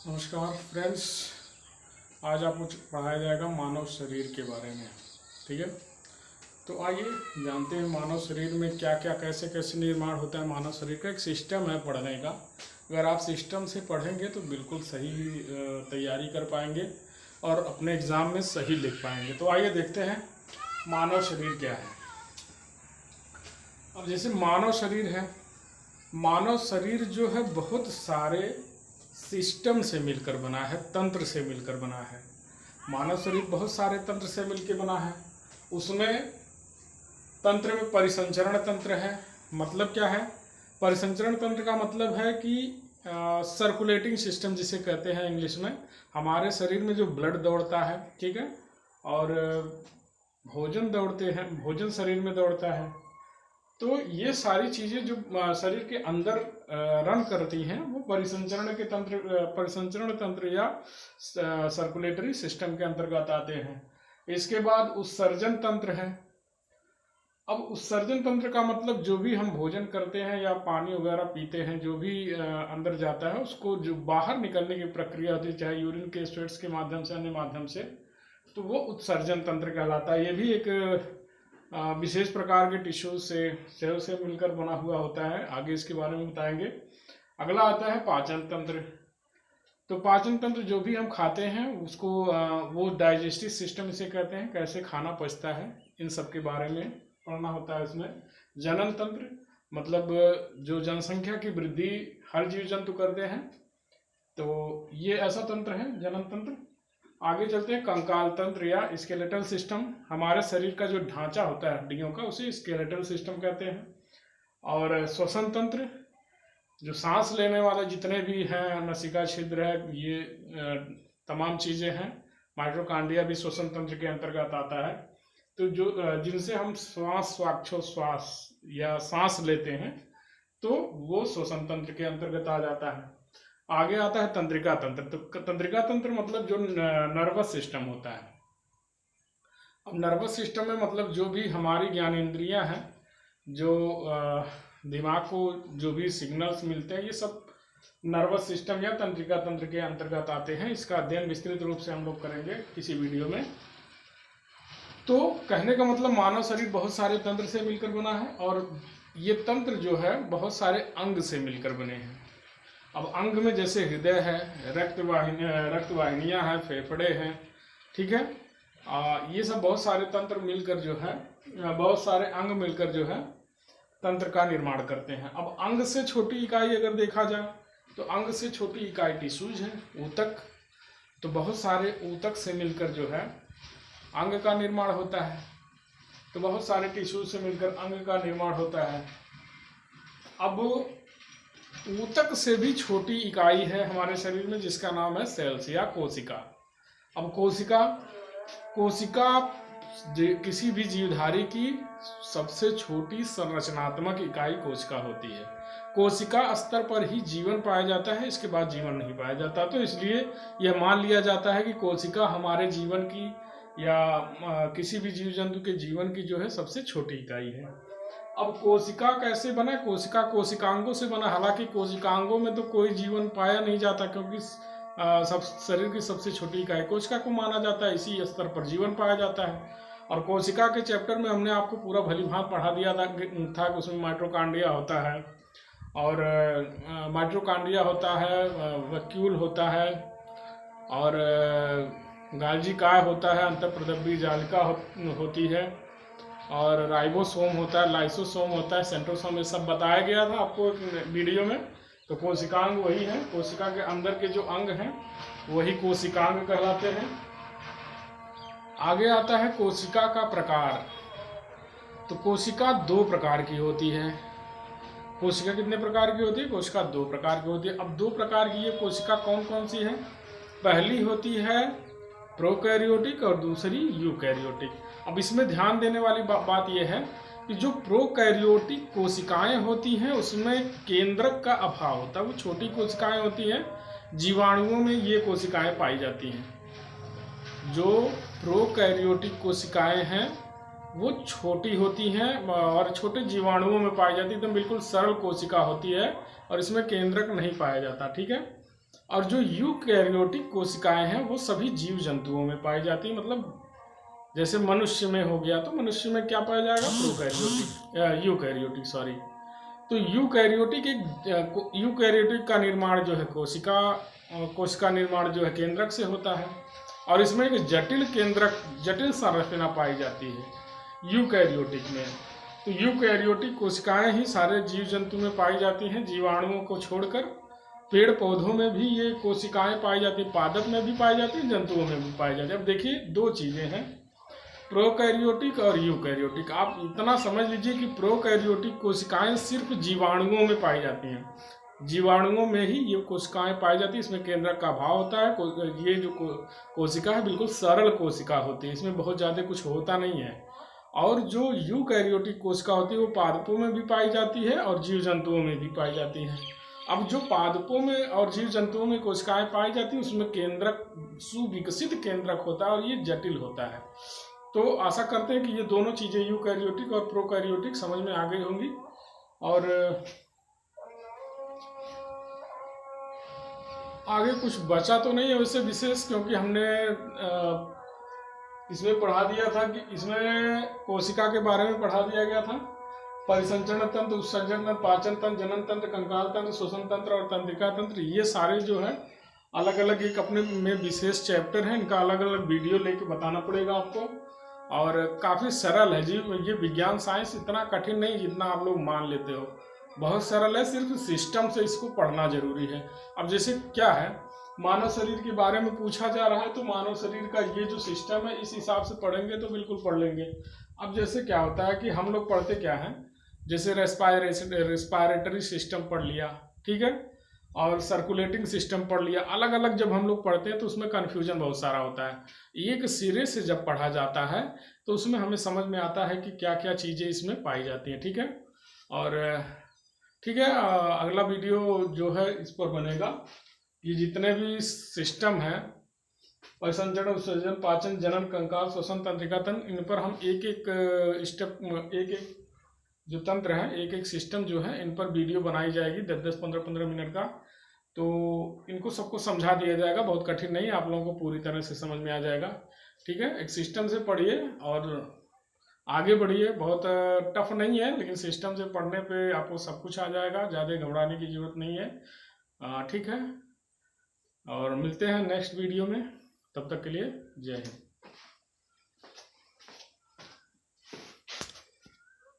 नमस्कार फ्रेंड्स। आज आपको पढ़ाया जाएगा मानव शरीर के बारे में। ठीक है, तो आइए जानते हैं मानव शरीर में क्या क्या कैसे कैसे निर्माण होता है। मानव शरीर का एक सिस्टम है पढ़ने का। अगर आप सिस्टम से पढ़ेंगे तो बिल्कुल सही तैयारी कर पाएंगे और अपने एग्ज़ाम में सही लिख पाएंगे। तो आइए देखते हैं मानव शरीर क्या है। अब जैसे मानव शरीर है, मानव शरीर जो है बहुत सारे सिस्टम से मिलकर बना है, तंत्र से मिलकर बना है। मानव शरीर बहुत सारे तंत्र से मिलकर बना है। उसमें तंत्र में परिसंचरण तंत्र है। मतलब क्या है? परिसंचरण तंत्र का मतलब है कि सर्कुलेटिंग सिस्टम जिसे कहते हैं इंग्लिश में। हमारे शरीर में जो ब्लड दौड़ता है, ठीक है, और भोजन दौड़ते हैं, भोजन शरीर में दौड़ता है। तो ये सारी चीज़ें जो शरीर के अंदर रन करती हैं वो परिसंचरण तंत्र या सर्कुलेटरी सिस्टम के अंतर्गत आते हैं। इसके बाद उत्सर्जन तंत्र है। अब उत्सर्जन तंत्र का मतलब जो भी हम भोजन करते हैं या पानी वगैरह पीते हैं, जो भी अंदर जाता है उसको जो बाहर निकलने की प्रक्रिया होती है, चाहे यूरिन के स्वेट्स के माध्यम से, अन्य माध्यम से, तो वो उत्सर्जन तंत्र कहलाता है। ये भी एक विशेष प्रकार के टिश्यू से, सेल से मिलकर बना हुआ होता है। आगे इसके बारे में बताएंगे। अगला आता है पाचन तंत्र। तो पाचन तंत्र जो भी हम खाते हैं उसको वो डाइजेस्टिव सिस्टम इसे कहते हैं, कैसे खाना पचता है, इन सब के बारे में पढ़ना होता है इसमें। जनन तंत्र मतलब जो जनसंख्या की वृद्धि हर जीव जंतु करते हैं, तो ये ऐसा तंत्र है, जनन तंत्र। आगे चलते हैं कंकाल तंत्र या स्केलेटल सिस्टम। हमारे शरीर का जो ढांचा होता है हड्डियों का, उसे स्केलेटल सिस्टम कहते हैं। और श्वसन तंत्र, जो सांस लेने वाले जितने भी हैं, नसिका छिद्र है, ये तमाम चीज़ें हैं। माइटोकॉन्ड्रिया भी श्वसन तंत्र के अंतर्गत आता है। तो जो जिनसे हम श्वासोच्छ्वास या सांस लेते हैं, तो वो श्वसन तंत्र के अंतर्गत आ जाता है। आगे आता है तंत्रिका तंत्र। तो तंत्रिका तंत्र मतलब जो नर्वस सिस्टम होता है। अब नर्वस सिस्टम में मतलब जो भी हमारी ज्ञानेंद्रियां हैं, जो दिमाग को जो भी सिग्नल्स मिलते हैं, ये सब नर्वस सिस्टम या तंत्रिका तंत्र के अंतर्गत आते हैं। इसका अध्ययन विस्तृत रूप से हम लोग करेंगे किसी वीडियो में। तो कहने का मतलब मानव शरीर बहुत सारे तंत्र से मिलकर बना है और ये तंत्र जो है बहुत सारे अंग से मिलकर बने हैं। अब अंग में जैसे हृदय है, रक्तवाहिनियाँ हैं, फेफड़े हैं, ठीक है, ये सब बहुत सारे तंत्र मिलकर जो है, बहुत सारे अंग मिलकर जो है तंत्र का निर्माण करते हैं। अब अंग से छोटी इकाई अगर देखा जाए तो अंग से छोटी इकाई टिश्यूज है, ऊतक। तो बहुत सारे ऊतक से मिलकर जो है अंग का निर्माण होता है। तो बहुत सारे टिश्यूज से मिलकर अंग का निर्माण होता है। अब ऊतक से भी छोटी इकाई है हमारे शरीर में जिसका नाम है सेल्स या कोशिका। अब कोशिका किसी भी जीवधारी की सबसे छोटी संरचनात्मक इकाई कोशिका होती है। कोशिका स्तर पर ही जीवन पाया जाता है, इसके बाद जीवन नहीं पाया जाता। तो इसलिए यह मान लिया जाता है कि कोशिका हमारे जीवन की या किसी भी जीव जंतु के जीवन की जो है सबसे छोटी इकाई है। अब कोशिका कैसे बना? कोशिका कोशिकांगों से बना। हालांकि कोशिकांगों में तो कोई जीवन पाया नहीं जाता, क्योंकि सब शरीर की सबसे छोटी इकाई कोशिका को माना जाता है, इसी स्तर पर जीवन पाया जाता है। और कोशिका के चैप्टर में हमने आपको पूरा भलीभांत पढ़ा दिया था कि उसमें माइटोकॉन्ड्रिया होता है और माइटोकॉन्ड्रिया होता है, वैक्यूल होता है और गाल्जी काय होता है, अंतःप्रदव्य जालिका होती है और राइबोसोम होता है, लाइसोसोम होता है, सेंट्रोसोम, ये सब बताया गया था आपको एक वीडियो में। तो कोशिकांग वही है, कोशिका के अंदर के जो अंग हैं वही कोशिकांग कहलाते हैं। आगे आता है कोशिका का प्रकार। तो कोशिका दो प्रकार की होती है। कोशिका कितने प्रकार की होती है? कोशिका दो प्रकार की होती है। अब दो प्रकार की ये कोशिका कौन कौन सी है? पहली होती है प्रोकैरियोटिक और दूसरी यूकैरियोटिक। अब इसमें ध्यान देने वाली बात यह है कि जो प्रोकैरियोटिक कोशिकाएं होती हैं उसमें केंद्रक का अभाव होता है। वो छोटी कोशिकाएं होती हैं, जीवाणुओं में ये कोशिकाएं पाई जाती हैं। जो प्रोकैरियोटिक कोशिकाएं हैं वो छोटी होती हैं और छोटे जीवाणुओं में पाई जाती है। एकदम बिल्कुल सरल कोशिका होती है और इसमें केंद्रक नहीं पाया जाता, ठीक है। और जो यूकैरियोटिक कोशिकाएं हैं वो सभी जीव जंतुओं में पाई जाती है। मतलब जैसे मनुष्य में हो गया तो मनुष्य में क्या पाया जाएगा, प्रोकैरियोटिक, यूकैरियोटिक सॉरी। तो यूकैरियोटिक का निर्माण जो है कोशिका निर्माण जो है केंद्रक से होता है, और इसमें एक जटिल संरचना पाई जाती है यूकैरियोटिक में। तो यूकैरियोटिक कोशिकाएं ही सारे जीव जंतु में पाई जाती हैं, जीवाणुओं को छोड़कर। पेड़ पौधों में भी ये कोशिकाएं पाई जाती है, पादप में भी पाई जाती है, जंतुओं में भी पाई जाती है। अब देखिए दो चीजें हैं, प्रोकैरियोटिक और यूकैरियोटिक। आप इतना समझ लीजिए कि प्रोकैरियोटिक कोशिकाएं सिर्फ जीवाणुओं में पाई जाती हैं, जीवाणुओं में ही ये कोशिकाएं पाई जाती है। इसमें केंद्रक का अभाव होता है। ये जो कोशिका है बिल्कुल सरल कोशिका होती है, इसमें बहुत ज़्यादा कुछ होता नहीं है। और जो यूकैरियोटिक कोशिका होती है वो पादपों में भी पाई जाती है और जीव जंतुओं में भी पाई जाती है। अब जो पादपों में और जीव जंतुओं में कोशिकाएं पाई जाती है उसमें केंद्रक, सुविकसित केंद्रक होता है और ये जटिल होता है। तो आशा करते हैं कि ये दोनों चीज़ें यूकैरियोटिक और प्रोकैरियोटिक समझ में आ गई होंगी। और आगे कुछ बचा तो नहीं है वैसे विशेष, क्योंकि हमने इसमें पढ़ा दिया था कि इसमें कोशिका के बारे में पढ़ा दिया गया था। परिसंचरण तंत्र, उत्सर्जन तंत्र, पाचन तंत्र, जनन तंत्र, कंकाल तंत्र, श्वसन तंत्र और तंत्रिका तंत्र, ये सारे जो है अलग अलग एक अपने में विशेष चैप्टर है। इनका अलग अलग वीडियो लेके बताना पड़ेगा आपको। और काफ़ी सरल है जी, ये विज्ञान साइंस इतना कठिन नहीं जितना आप लोग मान लेते हो, बहुत सरल है। सिर्फ सिस्टम से इसको पढ़ना जरूरी है। अब जैसे क्या है, मानव शरीर के बारे में पूछा जा रहा है, तो मानव शरीर का ये जो सिस्टम है इस हिसाब से पढ़ेंगे तो बिल्कुल पढ़ लेंगे। अब जैसे क्या होता है कि हम लोग पढ़ते क्या है, जैसे रेस्पायरेटरी सिस्टम पढ़ लिया, ठीक है, और सर्कुलेटिंग सिस्टम पढ़ लिया। अलग अलग जब हम लोग पढ़ते हैं तो उसमें कन्फ्यूजन बहुत सारा होता है। एक सिरे से जब पढ़ा जाता है तो उसमें हमें समझ में आता है कि क्या क्या चीज़ें इसमें पाई जाती हैं, ठीक है। और ठीक है, अगला वीडियो जो है इस पर बनेगा। ये जितने भी सिस्टम हैं, परिसंचरण, उत्सर्जन, पाचन, जनन, कंकाल, श्वसन, तंत्रिका तंत्र, इन पर हम एक एक स्टेप, एक एक जो तंत्र है, एक एक सिस्टम जो है, इन पर वीडियो बनाई जाएगी 10-10, 15-15 मिनट का। तो इनको सबको समझा दिया जाएगा, बहुत कठिन नहीं है, आप लोगों को पूरी तरह से समझ में आ जाएगा, ठीक है। एक सिस्टम से पढ़िए और आगे बढ़िए, बहुत टफ नहीं है, लेकिन सिस्टम से पढ़ने पे आपको सब कुछ आ जाएगा, ज़्यादा घबराने की जरूरत नहीं है, ठीक है। और मिलते हैं नेक्स्ट वीडियो में, तब तक के लिए जय हिंद।